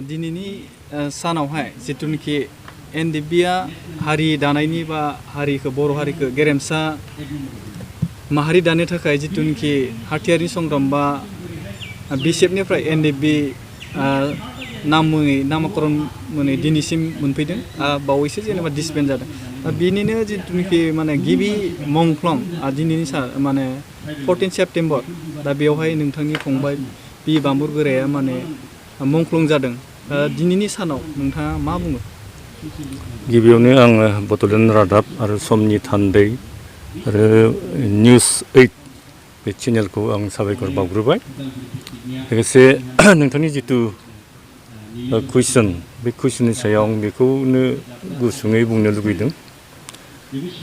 दिनैनि सानावहाय जिथुनिखि एनडिएफबिआ हारि दानायनि बा हारिखौ बर' हारिखौ गेरेमसा माहारि दानो थाखाय जिथुनिखि हाथियारनि संग्राम बा बिसेफनिफ्राय एनडिएफबि नाम मुङै नामकरण मुङै दिनैसिम मोनफैदों बावैसो जेनेबा डिसबेन्ड जादों बिनिनो जिथुनिखि माने गिबि मंख्लं दिनैनि माने 14 सेप्टेम्बर दा बेवहाय नोंथांनि फंबाय बि बांबुरगोराया माने मंख्लं जादों दिनैनि सानाव नोंथाङा मा बुङो? गिबियावनो आङो बड'लेण्ड रादाब आरो समनि थान्दै आरो निउस 8 बे चेनेलखौ आं साबायखर बावग्रोबाय लोगोसे नोंथांनि जिथु कुइसन बे कुइसननि सायाव आं बेखौनो गुसुङै बुंनो लुगैदों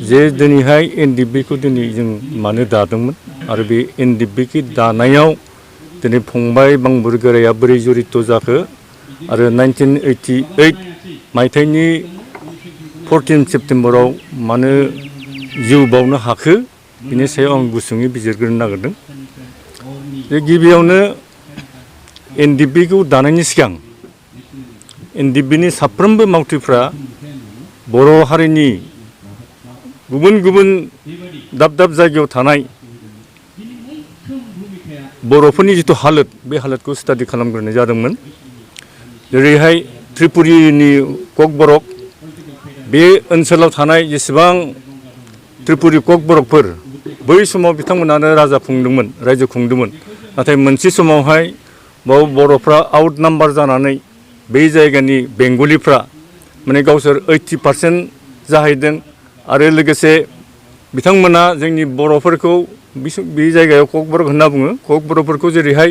जे दिनैहाय एनडिएफबिखौ दिनै जों मानो दादोंमोन आरो बे एनडिएफबिखौ दानायाव दिनै फंबाय बांबुरगोराया बोरै जड़ित जाखो आरो 1988 मायथाइनि 14 सेप्टेम्बराव मानो जिउ बावनो हाखो बिनि सायाव आं गुसुङै बिजिरग्रोनो नागिरदों। गिबियावनो एनडिएफबिखौ दानायनि सिगां एनडिएफबिनि साफ्रोमबो मावथिफ्रा बर' हारिनि गुबुन गुबुन दाब दाब जायगायाव थानाय बर'फोरनि जिथु हालोद बे हालोदखौ स्टाडि खालामग्रोनाय जादोंमोन। जेरैहाय त्रिपुरानि ककबरक बे ओनसोलाव थानाय जेसेबां त्रिपुरि ककबरकफोर बै समाव बिथांमोनानो राजा खुंदोंमोन रायजो खुंदोंमोन नाथाय मोनसे समावहाय बाव बर'फ्रा आउट नाम्बार जानानै बै जायगानि बेंगलिफ्रा माने गावसोर 80% जाहैदों आरो लोगोसे बिथांमोना जोंनि बर'फोरखौ बे जायगायाव ककबरक होनना बुङो ककबरकफोरखौ जेरैहाय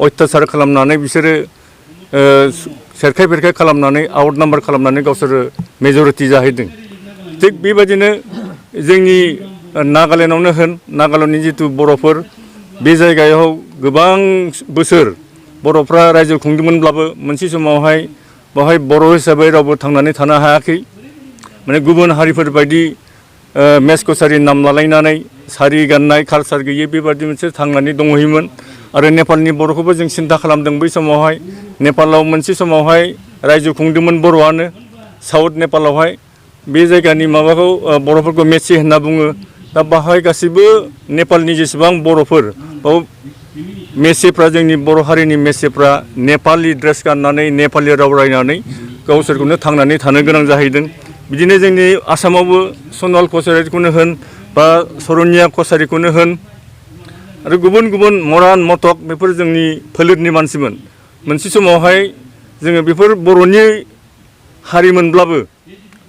अयथासार खालामनानै बिसोरो सेरखाय बेरखाय खालामनानै आउट नाम्बार खालामनानै गावसोरो मेजरिटि जाहैदों। थिग बेबायदिनो जोंनि नागालेण्डआवनो होन नागालेण्डनि जिथु बर'फोर बे जायगायाव गोबां बोसोर बर'फ्रा रायजो खुंदोंमोनब्लाबो मोनसे समावहाय बेवहाय बर' हिसाबै रावबो थांनानै थानो हायाखै माने गुबुन हारिफोर बायदि मेस कसारि नाम लालायनानै सारि गाननाय कालसार गैयै बेबायदि मोनसे थांनानै दंहैयोमोन आरो नेपालनि बर'खौबो जों सिन्था खालामदों बै समावहाय नेपालाव मोनसे समावहाय रायजो खुंदोंमोन बर'आनो साउथ नेपालावहाय बे जायगानि माबाखौ बर'फोरखौ मेसि होनना बुङो दा बाहाय गासैबो नेपालनि जेसेबां बर'फोर बाव मेसेफ्रा जोंनि बर' हारिनि मेसेफ्रा नेपालि ड्रेस गाननानै नेपालि राव रायनानै गावसोरखौनो थांनानै थानो गोनां जाहैदों। बिदिनो जोंनि आसामावबो सनवाल कसारिखौनो होन बा सरनिया कसारिखौनो होन आरो गुबुन गुबुन मरान मटक बेफोर जोंनि फोलेरनि मानसिमोन मोनसे समावहाय जोङो बेफोर बर'नि हारिमोनब्लाबो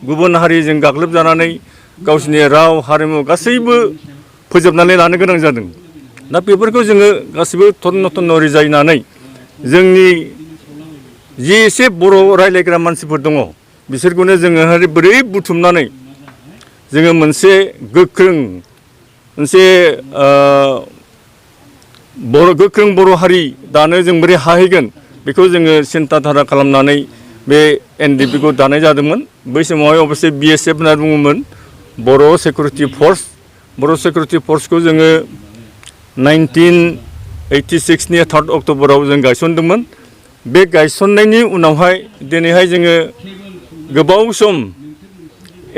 गुबुन हारिजों गाग्लोबजानानै गावसिनि राव हारिमु गासैबो फोजोबनानै लानो गोनां जादों। दा बेफोरखौ जोङो गासैबो थन्न थन्न रिजायनानै जोंनि जि एसे बर' रायज्लायग्रा मानसिफोर दङ बिसोरखौनो जोङो बोरै बुथुमनानै जोङो मोनसे गोख्रों मोनसे गोख्रों बर' हारि दानो जों बोरै हाहैगोन बेखौ जोङो सिन्था धारा खालामनानै बे एनडिएफबिखौ दानाय जादोंमोन। बै समावहाय अबयसे बिएसएफ होनना बुङोमोन बर' सिकिउरिटि फर्स बर' सिकिउरिटि फर्सखौ जोङो 1986 नि 3 अक्ट'बराव जों गायसनदोंमोन। बे गायसननायनि उनावहाय दिनैहाय जोङो गोबाव सम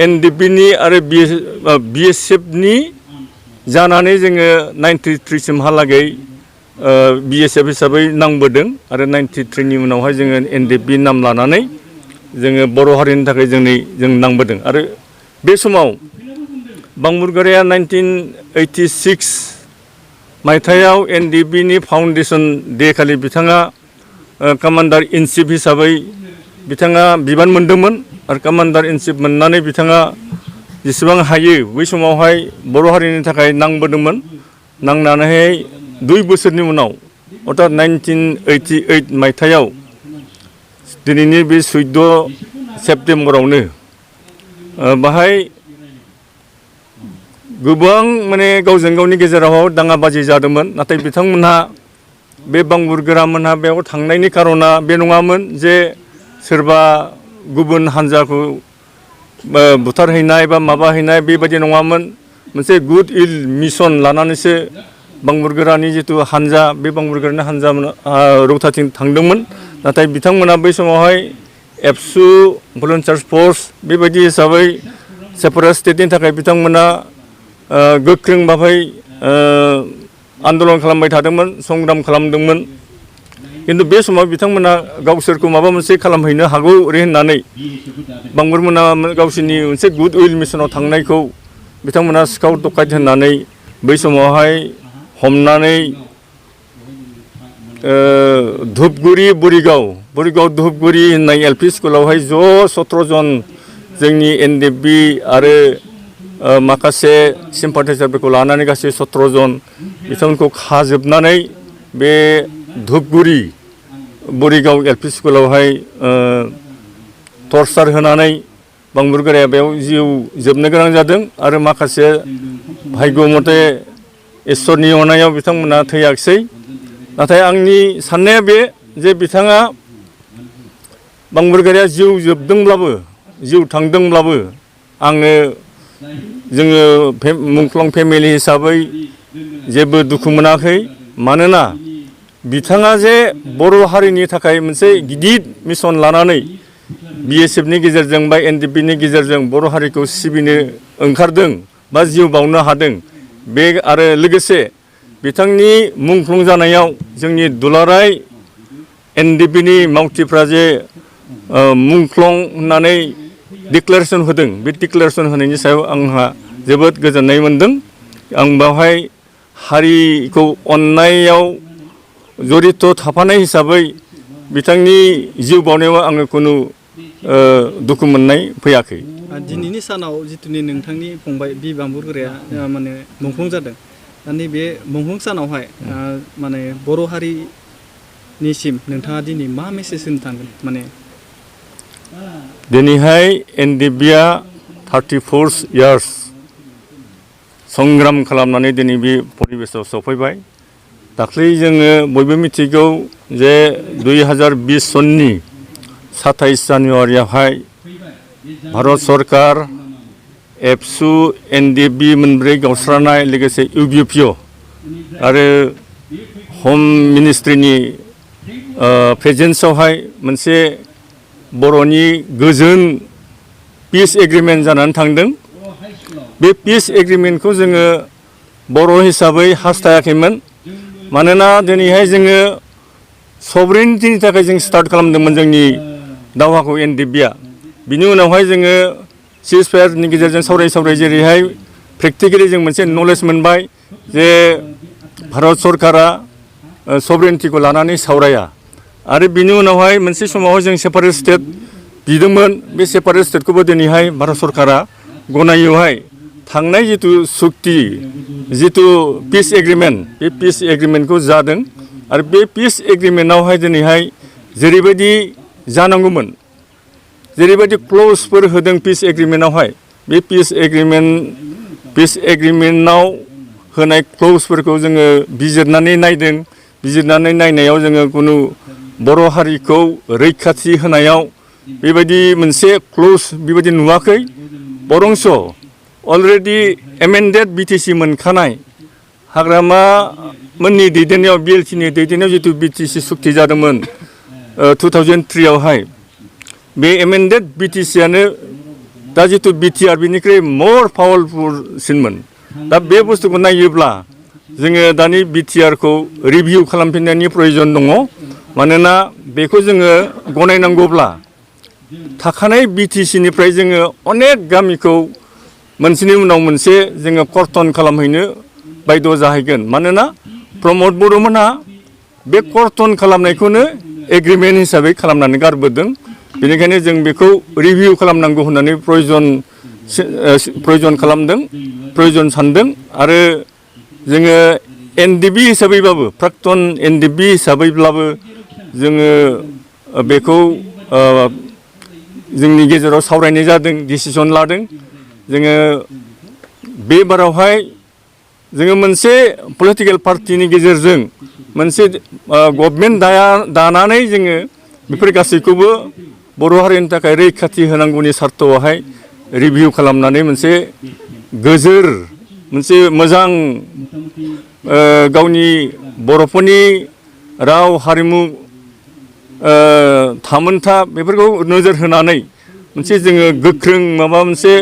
एनडिएफबिनि आरो बिएसएफनि जानानै जोङो 93 सिमहालागै बिएसएफ हिसाबै नांबोदों आरो 93 नि उनावहाय जोङो एनडिएफबि नाम लानानै जोङो बर' हारिनि थाखाय जों नांबोदों आरो बे समाव बांबुरगोराया 1986 मायथाइयाव एनडिएफबिनि फाउन्डेसन डे खालि बिथाङा कामान्डार इन चिफ हिसाबै बिथाङा बिबान मोनदोंमोन आरो कामान्डार इन चिफ मोननानै बिथाङा जेसेबां हायो बै समावहाय बर' हारिनि थाखाय नांबोदोंमोन। नांनानैहाय 2 बोसोरनि उनाव अर्थात 1988 मायथाइयाव दिनैनि बे 14 सेप्टेम्बरावनो बाहाय गोबां माने गावजों गावनि गेजेराव दाङाबाजि जादोंमोन नाथाय बिथांमोनहा बे बांबुरगोरामोनहा बेयाव थांनायनि कारना बे नङामोन जे सोरबा गुबुन हान्जाखौ बुथारहैनाय बा माबाहैनाय बेबायदि नङामोन मोनसे गुड इल मिशन लानानैसो बांबुरगोरानि जितु हान्जा बे बांबुरगोरानि हान्जा रौताथिं थांदोंमोन नाथाय बिथांमोना बै समावहाय एबसु भलुन्टियार्स फर्स बेबायदि हिसाबै सेपारेट स्टेटनि थाखाय बिथांमोना गोख्रों भाबै आन्दलन खालामबाय थादोंमोन संग्राम खालामदोंमोन किन्तु बे समाव बिथांमोना गावसोरखौ माबा मोनसे खालामहैनो हागौ ओरै होननानै बांबुरमोना गावसोरनि मोनसे गुड उइल मिसनाव थांनायखौ बिथांमोना सिखाव दखायत होननानै बै समावहाय हमनानै धुपगुरि बरिगाव धुपगुरि होननाय एलपि स्कुलावहाय ज' 17 जन जोंनि एनडिएफबि आरो माखासे सिम्पाथाइजारफोरखौ लानानै गासै 17 जन बिथांमोनखौ खाजोबनानै बे धुपगुरि बरिगाव एलपि स्कुलावहाय टर्चार होनानै बांबुरगोराया बेयाव जिउ जोबनो गोनां जादों आरो माखासे भाग्य मथे इसोरनि अननायाव बिथांमोना थैयाखिसै नाथाय आंनि साननाया बे जे बिथाङा बांबुरगोराया जिउ जोबदोंब्लाबो जिउ थांदोंब्लाबो जोङो मुंख्लं फेमिलि हिसाबै जेबो दुखु मोनाखै मानोना बिथाङा जे बर' हारिनि थाखाय मोनसे गिदिर मिशन लानानै बिएसएफनि गेजेरजों बा एनडिएफबिनि गेजेरजों बर' हारिखौ सिबिनो ओंखारदों बा जिउ बाउनो हादों बे आरो लोगोसे बिथांनि मुंख्लं जानायाव जोंनि दुलाराय एनडिएफबिनि मावथिफ्रा जे मुंख्लं होननानै डिक्लेरेसन होदों बे डिक्लेरेसन होनायनि सायाव आंहा जोबोद गोजोननाय मोनदों आं बेवहाय हारिखौ अननायाव जड़ित थाफानाय हिसाबै बिथांनि जिउ बाउनायाव आङो खुनु दुखु मोननाय फैयाखै दिनैनि सानाव जिथुनि नोंथांनि फंबाय बि बांबुरगोराया माने मुंख्लं जादों दा नैबे मुंख्लं सानावहाय माने बर' हारिनिसिम नोंथाङा दिनै मा मेसेज होनो थांगोन माने दिनैहाय एनडिएफबिआ 34 इयार्स संग्राम खालामनानै दिनै बे परिबेसाव सफैबाय दाख्लै जोङो बयबो मिथिगौ जे 2020 सननि 27 जानुवारियावहाय भारत सरकार एबसु एनडिएफबि मोनब्रै गावस्रानाय लोगोसे इउबिपिअ आरो हम मिनिस्ट्रिनि प्रेजेन्सआवहाय मोनसे बर'नि गोजोन पिस एग्रिमेन्ट जानानै थांदों बे पिस एग्रिमेन्टखौ जोङो बर' हिसाबै हास्थायाखैमोन मानोना दिनैहाय जोङो सभरेनिटिनि थाखाय जों स्टार्ट खालामदोंमोन जोंनि दावहाखौ एनडिएफबिआ बिनि उनावहाय जोङो सिज फायारनि गेजेरजों सावराय जेरैहाय प्रेक्टिकेलि जों मोनसे नलेज मोनबाय जे भारत सरकारा सभरेनिटिखौ लानानै सावराया आरो बिनि उनावहाय मोनसे समावहाय जों सेपारेट स्टेट बिदोंमोन बे सेपारेट स्टेटखौबो दिनैहाय भारत सरकारा गनायोहाय थांनाय जिथु सुक्ति जिथु पिस एग्रिमेन्ट बे पिस एग्रिमेन्टखौ जादों आरो बे पिस एग्रिमेन्टआवहाय दिनैहाय जेरैबायदि जानांगौमोन जेरैबायदि क्ल'जफोर होदों पिस एग्रिमेन्टआवहाय बे पिस एग्रिमेन्टआव होनाय क्ल'जफोरखौ जोङो बिजिरनानै नायदों बिजिरनानै नायनायाव जोङो खुनु बर' हारिखौ रैखाथि होनायाव बेबायदि मोनसे क्ल'ज बेबायदि नुवाखै बरंस अलरेडि एमेन्डेड बिटिसि मोनखानाय हाग्रामा मोननि दैदेननायाव बिएलटिनि दैदेननायाव जिथु बिटिसि सुक्ति जादोंमोन 2003 आवहाय बे एमेन्डेड बिटिसिआनो दा जिथु बिटिआर बिनिख्रुइ मर पावारफुलसिनमोन दा बे बुस्थुखौ नायोब्ला जोङो दानि बिटिआरखौ रिभिउ खालामफिननायनि प्रयजन दङ मानोना बेखौ जोङो गनायनांगौब्ला थाखानाय बिटिसिनिफ्राय जोङो अनेक गामिखौ मोनसेनि उनाव मोनसे जोङो कर्तन खालामहैनो बायद' जाहैगोन मानोना प्रमद बर'मोनहा बे कर्तन खालामनायखौनो एग्रिमेन्ट हिसाबै खालामनानै गारबोदों बेनिखायनो जों बेखौ रिभिउ खालामनांगौ होननानै प्रयजन खालामदों प्रयजन सानदों आरो जोङो एनडिएफबि हिसाबैबाबो प्राक्तन एनडिएफबि हिसाबैब्लाबो जोङो बेखौ जोंनि गेजेराव सावरायनाय जादों डिसिसन लादों जोङो बे बारावहाय जोङो मोनसे पलिटिकेल पार्टिनि गेजेरजों मोनसे गभर्नमेन्ट दानानै जोङो बेफोर गासैखौबो बर' हारिनि थाखाय रैखाथि होनांगौनि सार्थआवहाय रिभिउ खालामनानै मोनसे गोजोर मोनसे मोजां गावनि बर'फोरनि राव हारिमु थामोनथा बेफोरखौ नोजोर होनानै मोनसे जोङो गोख्रों माबा मोनसे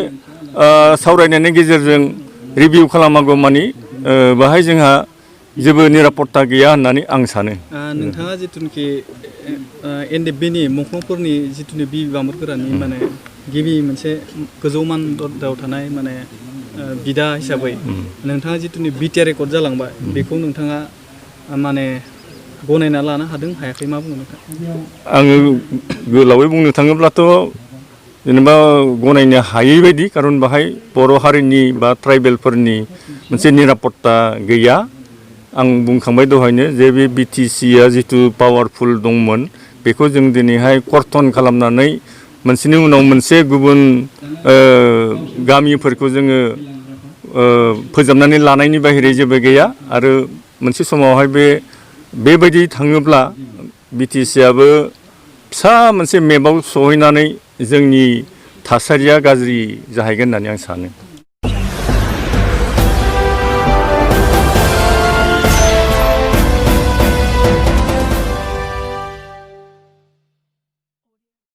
सावरायनायनि गेजेरजों रिभिउ खालामागौ मानि बाहाय जोंहा जेबो निरापत्ता गैया होननानै आं सानो। नोंथाङा जिथुनिखि एनडिएफबिनि मुंख्लंफोरनि जिथुनि बिबामफोरानि माने गिबि मोनसे गोजौ मानदण्डआव थानाय माने बिदा हिसाबै नोंथाङा जिथुनि बिटिआर रेकर्ड जालांबाय बेखौ नोंथाङा माने गनायना लानो हादों हायाखै मा बुङो नोंथां? आङो गोलावै बुंनो थाङोब्लाथ' जेनेबा गनायनो हायै बायदि, खारन बाहाय बर' हारिनि बा ट्राइबेलफोरनि मोनसे निरापत्ता गैया। आं बुंखांबाय दहायनो जे बे बिटिसिआ जिथु पावारफुल दंमोन बेखौ जों दिनैहाय कर्तन खालामनानै मोनसेनि उनाव मोनसे गुबुन गामिफोरखौ जोङो फोजोबनानै लानायनि बाहेरै जेबो गैया। आरो मोनसे समावहाय बेबायदि थाङोब्ला बिटिसिआबो फिसा मोनसे मेपआव सहैनानै जोंनि थासारिया गाज्रि जाहैगोन होननानै आं सानो।